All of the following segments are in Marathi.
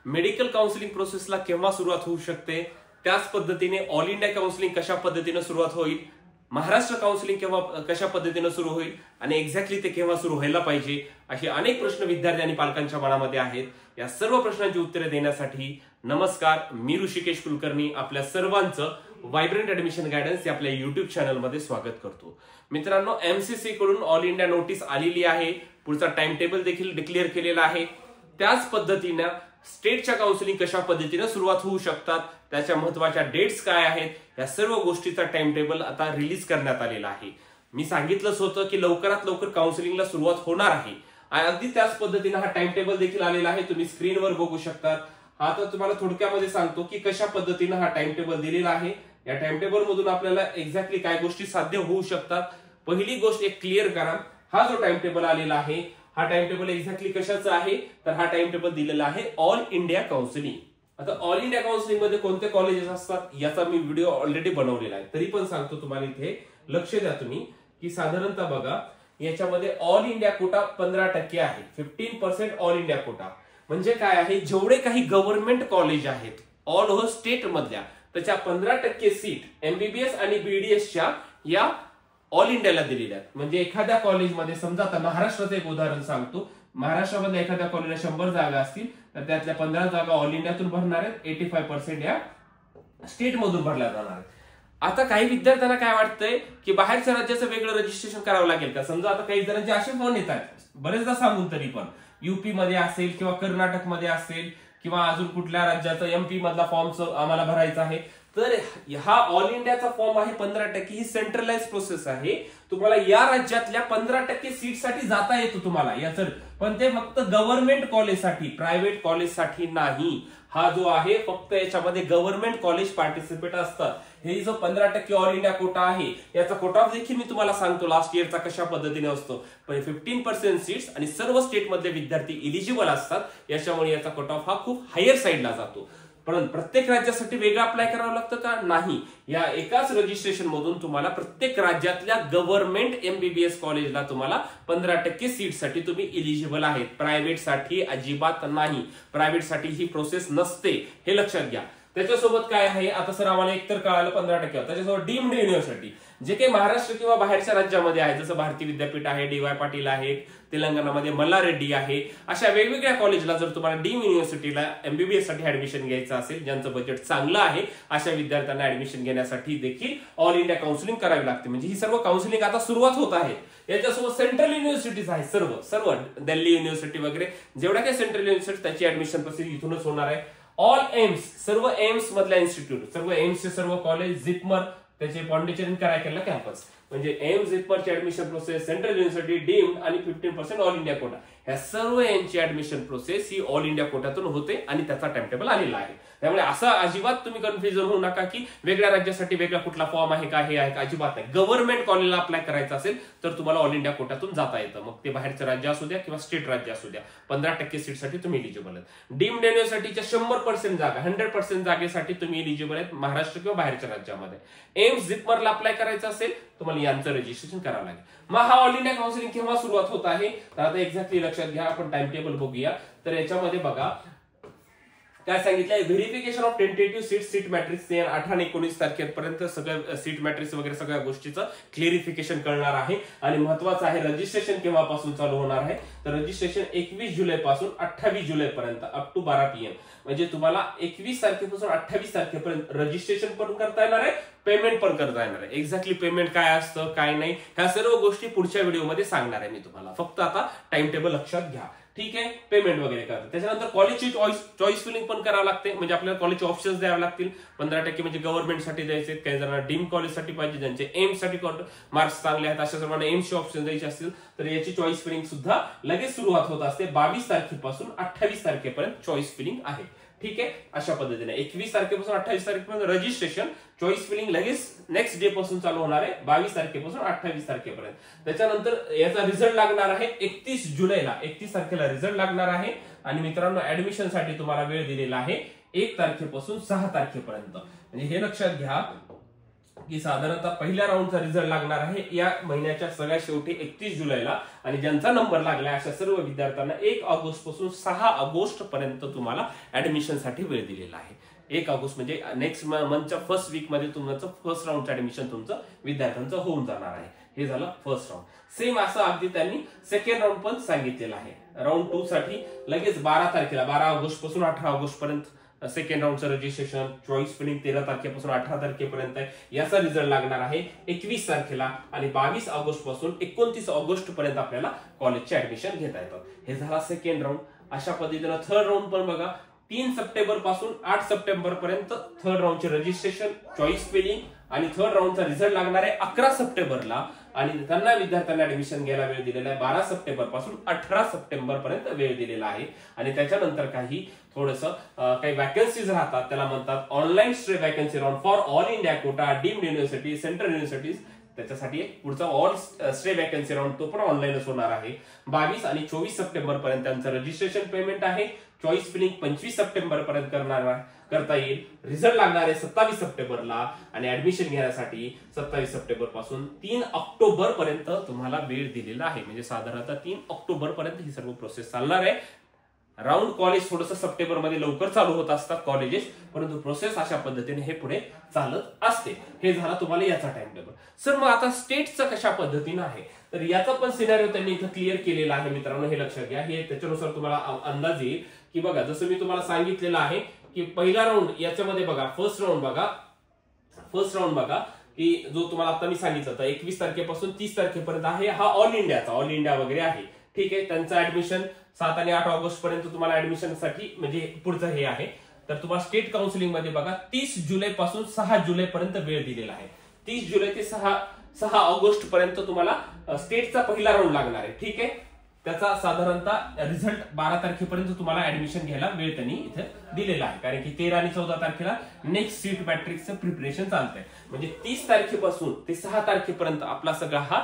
मेडिकल काउन्सिलिंग प्रोसेसला केव्हा सुरुवात होऊ शकते, त्याच पद्धतीने ऑल इंडिया काउन्सिलिंग कशा पद्धतीने सुरुवात होईल, महाराष्ट्र काउन्सिलिंग केव्हा कशा पद्धतीने सुरू होईल आणि एक्झॅक्टली ते केव्हा सुरू व्हायला पाहिजे, असे अनेक प्रश्न विद्यार्थी आणि पालकांच्या मनामध्ये आहेत. या सर्व प्रश्नांची उत्तरे देण्यासाठी नमस्कार, मी ऋषिकेश कुलकर्णी आपल्या सर्वांचं व्हायब्रंट ऍडमिशन गायडन्स या आपल्या युट्यूब चॅनलमध्ये स्वागत करतो. मित्रांनो, एमसीसी कडून ऑल इंडिया नोटीस आलेली आहे, पुढचा टाइम टेबल देखील डिक्लेअर केलेला आहे. त्याच पद्धतीने स्टेटच्या काउन्सिलिंग कशा पद्धतीने सुरुवात होऊ शकतात, त्याच्या महत्वाच्या डेट्स काय आहेत, या सर्व गोष्टीचा टाइम टेबल आता रिलीज करण्यात आलेला आहे. मी सांगितलंच होतं की लवकरात लवकर काउन्सिलिंगला सुरुवात होणार आहे. अगदी त्याच पद्धतीने हा टाइम टेबल देखील आलेला आहे, तुम्ही स्क्रीनवर बघू शकता. हा तर तुम्हाला थोडक्यामध्ये सांगतो की कशा पद्धतीने हा टाइम टेबल दिलेला आहे. या टाइम टेबल मधून आपल्याला एक्झॅक्टली काय गोष्टी साध्य होऊ शकतात. पहिली गोष्ट एक क्लिअर करा, हा जो टाइम टेबल आलेला आहे, हा टाइम टेबल एक्झॅक्टली कशाचा आहे, तर हा टाइम टेबल दिलेला आहे ऑल इंडिया काउन्सिलिंग. आता ऑल इंडिया काउन्सिलिंग मध्ये कोणते कॉलेजेस असतात याचा मी व्हिडिओ ऑलरेडी बनवलेला आहे, तरी पण सांगतो तुम्हाला. इथे लक्ष द्या तुम्ही की साधारणतः बघा, याच्यामध्ये ऑल इंडिया कोटा 15% आहे. 15% ऑल इंडिया कोटा म्हणजे काय आहे, जेवढे काही गव्हर्नमेंट कॉलेज आहेत ऑल ओव्हर स्टेट मधल्या, त्याच्या 15% सीट एमबीबीएस आणि बीडीएसच्या या ऑल इंडियाला दिलेल्या आहेत. म्हणजे एखाद्या कॉलेजमध्ये समजा, आता महाराष्ट्राचं एक उदाहरण सांगतो, महाराष्ट्रामध्ये एखाद्या कॉलेजला 100 जागा असतील तर त्यातल्या 15 जागा ऑल इंडियातून भरणार आहेत, 85% या स्टेट मधून भरल्या जाणार आहेत. आता काही विद्यार्थ्यांना काय वाटतंय की बाहेरच्या राज्याचं वेगळं रजिस्ट्रेशन करावं लागेल का. समजा आता काही जणांचे असे फोन येतात, बरेचदा सांगून तरी पण युपी मध्ये असेल किंवा कर्नाटक मध्ये असेल किंवा अजून कुठल्या राज्याचं एमपी मधला फॉर्म आम्हाला भरायचा आहे, तर हा ऑल इंडियाचा फॉर्म आहे 15%. ही सेंट्रलाइज प्रोसेस आहे. तुम्हाला या राज्यातल्या 15% सीटसाठी जाता येतो तुम्हाला याचं, पण ते फक्त गव्हर्नमेंट कॉलेजसाठी, प्रायव्हेट कॉलेजसाठी नाही. हा जो आहे फक्त याच्यामध्ये गव्हर्नमेंट कॉलेज पार्टिसिपेट असतात. हे जो 15% ऑल इंडिया कोटा आहे, याचा कोट ऑफ देखील मी तुम्हाला सांगतो लास्ट इयरचा कशा पद्धतीने असतो. पण 15% सीट्स आणि सर्व स्टेट मधले विद्यार्थी इलिजिबल असतात, याच्यामुळे याचा कोट ऑफ हा खूप हायर साईडला जातो. पण प्रत्येक राज्यासाठी वेगळं अप्लाय करावं लागतं का, नाही. या एकाच रजिस्ट्रेशन मधून तुम्हाला प्रत्येक राज्यातल्या गव्हर्नमेंट एमबीबीएस कॉलेजला तुम्हाला 15% सीटसाठी तुम्ही इलिजिबल आहेत. प्रायव्हेट साठी अजिबात नाही, प्रायव्हेट साठी ही प्रोसेस नसते, हे लक्षात घ्या. त्याच्यासोबत काय आहे, आता सर आम्हाला एकतर कळालं 15%, त्याच्यासोबत डीम्ड युनिव्हर्सिटी जे काही महाराष्ट्र किंवा बाहेरच्या राज्यामध्ये आहे, जसं भारती विद्यापीठ आहे, डीवाय पाटील आहे, तेलंगणामध्ये मल्लारेड्डी आहे, अशा वेगवेगळ्या कॉलेजला जर तुम्हाला डीम युनिव्हर्सिटीला एमबीबीएस साठी ऍडमिशन घ्यायचं असेल, ज्यांचं बजेट चांगलं आहे, अशा विद्यार्थ्यांना ऍडमिशन घेण्यासाठी देखील ऑल इंडिया काउन्सिलिंग करावी लागते. म्हणजे ही सर्व काउन्सिलिंग आता सुरुवात होत आहे. याच्यासोबत सेंट्रल युनिव्हर्सिटीज आहेत, सर्व दिल्ली युनिव्हर्सिटी वगैरे जेवढ्या काही सेंट्रल युनिव्हर्सिटी, त्याची ऍडमिशन प्रोसेस इथूनच होणार आहे. ऑल एम्स, सर्व एम्स मधल्या इन्स्टिट्यूट, सर्व एम्सचे सर्व कॉलेज, झिपमर त्याचे पॉंडिचेरी करायला कॅम्पस, म्हणजे एम्स झिपमरची admission process, central university, deemed आणि 15% ऑल इंडिया कोटा, ह्या सर्व यांची ऍडमिशन प्रोसेस ही ऑल इंडिया कोट्यातून होते आणि त्याचा टाइम टेबल आलेला आहे. त्यामुळे असं अजिबात तुम्ही कन्फ्युजन होऊ नका की वेगळ्या राज्यासाठी वेगळा कुठला फॉर्म आहे का, हे आहे का, अजिबात नाही. गव्हर्नमेंट कॉलेजला अप्लाय करायचं असेल तर तुम्हाला ऑल इंडिया कोट्यातून जाता येतं, मग ते बाहेरचं राज्य असू द्या किंवा स्टेट राज्य असू द्या. 15% सीटसाठी तुम्ही इलिजिबल आहेत. डीम्ड युनिव्हर्सिटीच्या 100% जागा, 100% जागेसाठी तुम्ही इलिजिबल आहेत महाराष्ट्र किंवा बाहेरच्या राज्यामध्ये. एम्स झिपमरला अप्लाय करायचं असेल तुम्हाला यांचं रजिस्ट्रेशन करावं लागेल. मग हा ऑल इंडिया काउन्सिलिंग केव्हा सुरुवात होत आहे, तर आता एक्झॅक्टली लक्षात घ्या. आपण टाइम टेबल बघूया. तर याच्यामध्ये बघा काय सांगितलंय, verification of tentative seat matrix 18 आणि 19 तारखेपर्यंत सगळं सीट मॅट्रिक्स वगैरे सगळ्या गोष्टीचं क्लिअरिफिकेशन करणार आहे. आणि महत्वाचं आहे, रजिस्ट्रेशन केव्हापासून चालू होणार आहे, तर रजिस्ट्रेशन 21 जुलै पासून 28 जुलै पर्यंत अप टू 12 PM. म्हणजे तुम्हाला 21 तारखेपासून 28 तारखेपर्यंत रजिस्ट्रेशन पण करता येणार आहे, पेमेंट पण करता येणार आहे. एक्झॅक्टली पेमेंट काय असतं काय नाही, ह्या सर्व गोष्टी पुढच्या व्हिडिओमध्ये सांगणार आहे मी तुम्हाला. फक्त आता टाइम टेबल लक्षात घ्या, ठीक आहे. पेमेंट वगैरे करतात. त्याच्यानंतर कॉलेजची चॉईस फिलिंग पण करावं लागते, म्हणजे आपल्याला कॉलेजचे ऑप्शन्स द्यावे लागतील. 15% म्हणजे गव्हर्नमेंटसाठी द्यायचे, काही जणांना डीम कॉलेजसाठी पाहिजे, ज्यांचे एम्स साठी मार्क्स चांगले आहेत, अशा सर्वांना एम्सचे ऑप्शन द्यायचे असतील तर याची चॉईस फिलिंग सुद्धा लगेच सुरुवात होत असते. 22 तारखेपासून 28 तारखेपर्यंत चॉईस फिलिंग आहे, ठीक आहे. अशा पद्धतीने 21 तारखेपासून 28 तारखेपर्यंत रजिस्ट्रेशन, चॉईस फिलिंग लगेच नेक्स्ट डे पासून चालू होणार आहे, 22 तारखेपासून 28 तारखेपर्यंत. त्याच्यानंतर याचा रिझल्ट लागणार आहे 31 जुलैला, 31 तारखेला रिझल्ट लागणार आहे. आणि मित्रांनो, ऍडमिशन साठी तुम्हाला वेळ दिलेला आहे 1 तारखेपासून 6 तारखेपर्यंत. म्हणजे हे लक्षात घ्या की साधारणतः पहिल्या राऊंडचा रिझल्ट लागणार आहे या महिन्याच्या सगळ्या शेवटी 31 जुलैला, आणि ज्यांचा नंबर लागलाय अशा सर्व विद्यार्थ्यांना 1 ऑगस्ट पासून 6 ऑगस्ट पर्यंत तुम्हाला ऍडमिशनसाठी वेळ दिलेला आहे. 1 ऑगस्ट म्हणजे नेक्स्ट मंथच्या फर्स्ट वीक मध्ये तुमचं फर्स्ट राऊंडचं ऍडमिशन तुमचं विद्यार्थ्यांचं होऊन जाणार आहे. हे झालं फर्स्ट राऊंड. सेम असं अगदी त्यांनी सेकंड राऊंड पण सांगितलेलं आहे. राऊंड 2 साठी लगेच 12 तारखेला 12 ऑगस्ट पासून 18 ऑगस्ट पर्यंत सेकंड राऊंडचं रजिस्ट्रेशन, चॉईस फिलिंग 13 तारखेपासून 18 तारखेपर्यंत आहे. याचा रिझल्ट लागणार आहे 21 तारखेला, आणि 22 ऑगस्ट पासून 29 ऑगस्ट पर्यंत आपल्याला कॉलेजचे ऍडमिशन घेता येतं. हे झाला सेकंड राऊंड. अशा पद्धतीनं थर्ड राऊंड पण बघा, 3 सप्टेंबर पासून 8 सप्टेंबर पर्यंत थर्ड राऊंडचे रजिस्ट्रेशन, चॉईस फिलिंग आणि थर्ड राऊंडचा रिझल्ट लागणार आहे 11 सप्टेंबरला, आणि त्यांना विद्यार्थ्यांना ऍडमिशन घ्यायला वेळ दिलेला आहे 12 सप्टेंबर पासून 18 सप्टेंबर पर्यंत वेळ दिलेला आहे. आणि त्याच्यानंतर काही काही वॅकन्सीज राहतात, त्याला म्हणतात online stray vacancy round for all India Kota, deemed university, central universities. त्याच्यासाठी पुढचा ऑल स्ट्रे वॅकन्सी राऊंड तो पण ऑनलाईनच होणार आहे. 22 आणि 24 सप्टेंबर पर्यंत त्यांचं रजिस्ट्रेशन पेमेंट आहे. चॉईस फिलिंग 25 सप्टेंबर पर्यंत करता येईल. रिझल्ट लागणार आहे 27 सप्टेंबरला, आणि ऍडमिशन घेण्यासाठी 27 सप्टेंबर पासून 3 ऑक्टोबर पर्यंत तुम्हाला वेळ दिलेला आहे. म्हणजे साधारणतः 3 ऑक्टोबर पर्यंत ही सर्व प्रोसेस चालणार आहे. राऊंड कॉलेज थोडंसं सप्टेंबर मध्ये लवकर चालू होत असतात कॉलेजेस, परंतु प्रोसेस अशा पद्धतीने हे पुढे चालत असते. हे झाला तुम्हाला याचा टाइम टेबल. सर मग आता स्टेटचं कशा पद्धतीनं आहे, तर याचा पण सिनारिओ त्यांनी इथं क्लिअर केलेला आहे मित्रांनो. हे लक्षात घ्या. हे त्याच्यानुसार तुम्हाला अंदाज येईल की बघा, जसं मी तुम्हाला सांगितलेलं आहे की पहिला राऊंड याच्यामध्ये बघा, फर्स्ट राऊंड बघा की जो तुम्हाला आता मी सांगितलं होतं 21 तारखेपासून 30 तारखेपर्यंत आहे. हा ऑल इंडिया वगैरे आहे. ठीक आहे. त्यांचं ऍडमिशन 7 आणि 8 ऑगस्ट पर्यंत तुम्हाला ऍडमिशनसाठी म्हणजे पुढचं हे आहे. तर तुम्हाला स्टेट काउन्सिलिंग मध्ये बघा 30 जुलै पासून 6 जुलै पर्यंत वेळ दिलेला आहे. 30 जुलै ते 6 ऑगस्ट पर्यंत तुम्हाला स्टेटचा पहिला राऊंड लागणार आहे. ठीक आहे. त्याचा साधारणतः रिझल्ट 12 तारखेपर्यंत तुम्हाला ऍडमिशन घ्यायला वेळ त्यांनी इथे दिलेला आहे, कारण की 13 आणि 14 तारखेला नेक्स्ट सीट मॅट्रिक्सचं प्रिपरेशन चालतंय. म्हणजे 30 तारखेपासून ते 6 तारखेपर्यंत आपला सगळा हा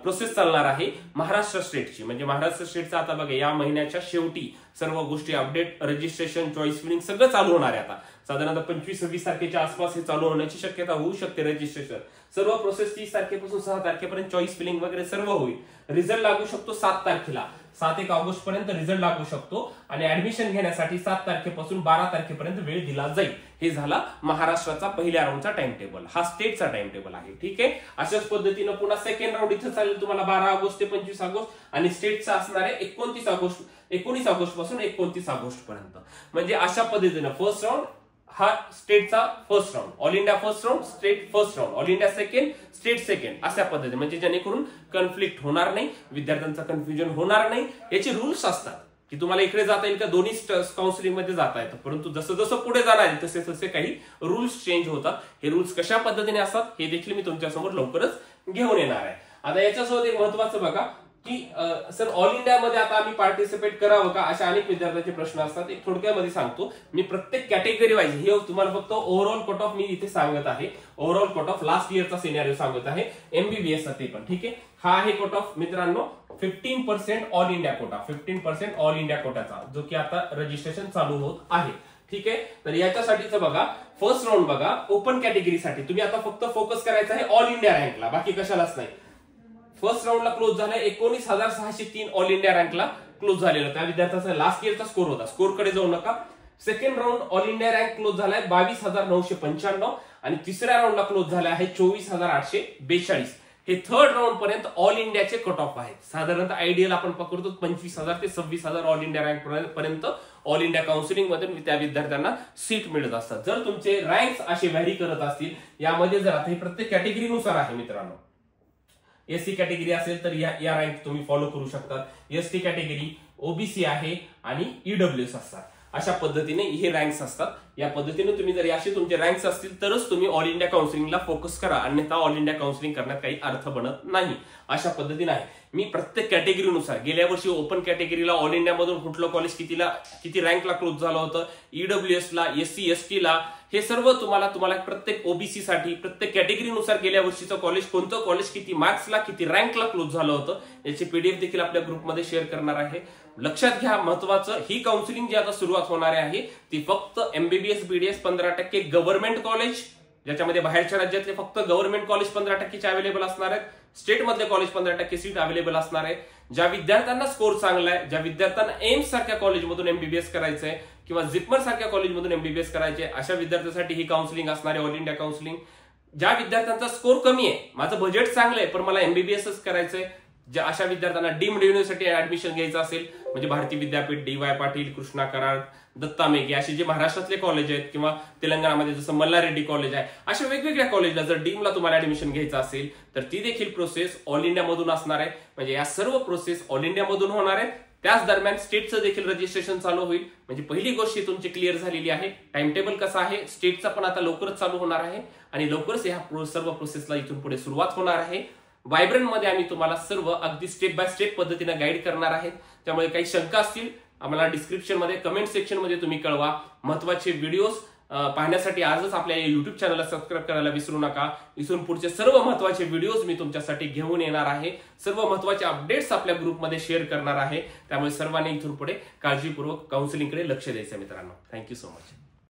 प्रोसेस चालणार आहे महाराष्ट्र स्टेटची. म्हणजे महाराष्ट्र स्टेटचा आता बघा या महिन्याच्या शेवटी सर्व गोष्टी अपडेट, रजिस्ट्रेशन, चॉईस फिलिंग सगळं चालू होणार आहे. आता साधारणतः 25-26 तारखेच्या आसपास हे चालू होण्याची शक्यता होऊ शकते. रजिस्ट्रेशन सर्व प्रोसेस 30 तारखेपासून 6 तारखेपर्यंत चॉईस फिलिंग वगैरे सर्व होईल. रिझल्ट लागू शकतो 7 तारखेला, 7-1 ऑगस्ट पर्यंत रिझल्ट लागू शकतो, आणि ऍडमिशन घेण्यासाठी 7 तारखेपासून 12 तारखेपर्यंत वेळ दिला जाईल. हे झाला महाराष्ट्राचा पहिल्या राऊंडचा टाइम टेबल. हा स्टेटचा टाइम टेबल आहे. ठीक आहे. अशाच पद्धतीनं पुन्हा सेकंड राऊंड इथं चालेल तुम्हाला 12 ऑगस्ट ते 25 ऑगस्ट, आणि स्टेटचा असणार आहे 19 ऑगस्ट पासून 29 ऑगस्ट पर्यंत. म्हणजे अशा पद्धतीनं फर्स्ट राऊंड हा स्टेटचा first round, all India first round, state first round, all India second, state second, अशा पद्धतीने. म्हणजे जेणेकरून कन्फ्लिक्ट होणार नाही, विद्यार्थ्यांचा कन्फ्युजन होणार नाही. याचे रूल्स असतात की तुम्हाला इकडे जाता येईल का, दोन्ही काउन्सिलिंग मध्ये जाता येतं, परंतु जसं जसं पुढे जाणार आहे तसे तसे काही रूल्स चेंज होतात. हे रूल्स कशा पद्धतीने असतात हे देखील मी तुमच्यासमोर लवकरच घेऊन येणार आहे. आता याच्यासोबत एक महत्वाचं बघा की सर ऑल इंडियामध्ये आता आम्ही पार्टिसिपेट करावं का, अशा अनेक विद्यार्थ्यांचे प्रश्न असतात. एक थोडक्यामध्ये सांगतो मी. प्रत्येक कॅटेगरी वाईज हे तुम्हाला फक्त ओव्हरऑल कट ऑफ मी इथे सांगत आहे. ओव्हरऑल कट ऑफ लास्ट इयरचा सिनारिओ सांगत आहे एमबीबीएसचा ते पण. ठीक आहे. हा आहे कट ऑफ मित्रांनो 15% all India quota, 15% all India कोटाचा, जो की आता रजिस्ट्रेशन चालू होत आहे. ठीक आहे. तर याच्यासाठीचं बघा फर्स्ट राऊंड बघा, ओपन कॅटेगरीसाठी तुम्ही आता फक्त फोकस करायचं आहे ऑल इंडिया रँकला, बाकी कशालाच नाही. फर्स्ट राऊंडला क्लोज झालाय 19,603 ऑल इंडिया रँकला क्लोज झालेला. त्या विद्यार्थ्याचा लास्ट इयरचा स्कोर होता. स्कोरकडे जाऊ नका. Second round all India rank close झालाय 22,995, आणि तिसऱ्या राऊंडला क्लोज झाला आहे 24,842. हे थर्ड राऊंड पर्यंत ऑल इंडियाचे कट ऑफ आहेत. साधारणतः आयडियल आपण पकडतो 25,000 ते 26,000 ऑल इंडिया रँक पर्यंत ऑल इंडिया काउन्सिलिंग मध्ये त्या विद्यार्थ्यांना सीट मिळत असतात. जर तुमचे रँक्स असे व्हॅरी करत असतील, यामध्ये जर आता हे प्रत्येक कॅटेगरीनुसार आहे मित्रांनो. एससी कॅटेगरी असेल तर या रँक तुम्ही फॉलो करू शकतात. एसटी कॅटेगरी, ओबीसी आहे, आणि ईडब्ल्यूएस असतात. अशा पद्धतीने हे रँक्स असतात. या पद्धतीने तुम्ही जर असे तुमचे रँक्स असतील तरच तुम्ही ऑल इंडिया काउन्सिलिंगला फोकस करा, अन्यथा ऑल इंडिया काउन्सिलिंग करण्यात काही अर्थ बनत नाही. अशा पद्धतीने आहे. मी प्रत्येक कॅटेगरीनुसार गेल्या वर्षी ओपन कॅटेगरीला ऑल इंडिया मधून कुठलं कॉलेज किती रँकला क्लोज झालं होतं, ईडब्ल्यूएसला, एससी एसटीला, हे सर्व तुम्हाला प्रत्येक ओबीसी साठी प्रत्येक कॅटेगरीनुसार गेल्या वर्षीचं कॉलेज कोणतं कॉलेज किती मार्क्सला किती रँकला क्लोज झालं होतं याची पीडीएफ देखील आपल्या ग्रुपमध्ये शेअर करणार आहे. लक्षात घ्या महत्वाचं, ही काउन्सिलिंग जी आता सुरुवात होणार आहे ती फक्त एमबीबीएस बीडीएस 15% गव्हर्नमेंट कॉलेज ज्याच्यामध्ये बाहेरच्या राज्यातले फक्त गव्हर्नमेंट कॉलेज 15% अवेलेबल असणार आहेत, स्टेट मधले कॉलेज 15% सीट अवेलेबल असणार आहे. ज्या विद्यार्थ्यांना स्कोर चांगला आहे, ज्या विद्यार्थ्यांना एम्स सारख्या कॉलेजमधून एमबीबीएस करायचंय किंवा जिपमर सारख्या कॉलेजमधून एमबीबीएस करायचे, अशा विद्यार्थ्यांसाठी ही काउन्सिलिंग असणार आहे, ऑल इंडिया काउन्सिलिंग. ज्या विद्यार्थ्यांचा स्कोर कमी आहे, माझं बजेट चांगलं आहे पण मला एमबीबीएसच करायचंय, ज्या अशा विद्यार्थ्यांना डीम्ड युनिव्हर्सिटी ऍडमिशन घ्यायचं असेल, म्हणजे भारती विद्यापीठ, DY पाटील, कृष्णा कराड, दत्ता मेघे असे जे महाराष्ट्रातले कॉलेज आहेत, किंवा तेलंगणामध्ये जसं मल्लारेड्डी कॉलेज आहे, अशा वेगवेगळ्या कॉलेजला जर डीमला तुम्हाला ऍडमिशन घ्यायचं असेल तर ती देखील प्रोसेस ऑल इंडिया मधून असणार आहे. म्हणजे या सर्व प्रोसेस ऑल इंडिया मधून होणार आहेत. त्याच दरम्यान स्टेटचं देखील रजिस्ट्रेशन चालू होईल. म्हणजे पहिली गोष्ट तुमची क्लिअर झालेली आहे. टाइम टेबल कसं आहे, स्टेटचा पण आता लवकरच चालू होणार आहे आणि लवकरच ह्या सर्व प्रोसेसला इथून पुढे सुरुवात होणार आहे. वायब्रंट मध्ये आम्ही तुम्हाला सर्व अगदी स्टेप बाय स्टेप पद्धतीने गाईड करणार आहे. त्यामुळे काही शंका असतील आम्हाला डिस्क्रिप्शन मध्ये, कमेंट सेक्शन मध्ये तुम्ही कळवा. महत्वाचे व्हिडिओज पाहण्यासाठी आजच आपल्या युट्यूब चॅनलला सबस्क्राईब करायला विसरू नका. इथून पुढचे सर्व महत्वाचे व्हिडिओज मी तुमच्यासाठी घेऊन येणार आहे. सर्व महत्वाचे अपडेट्स आपल्या ग्रुपमध्ये शेअर करणार आहे. त्यामुळे सर्वांनी इथून पुढे काळजीपूर्वक काउन्सिलिंगकडे लक्ष द्यायचं मित्रांनो. Thank you so much.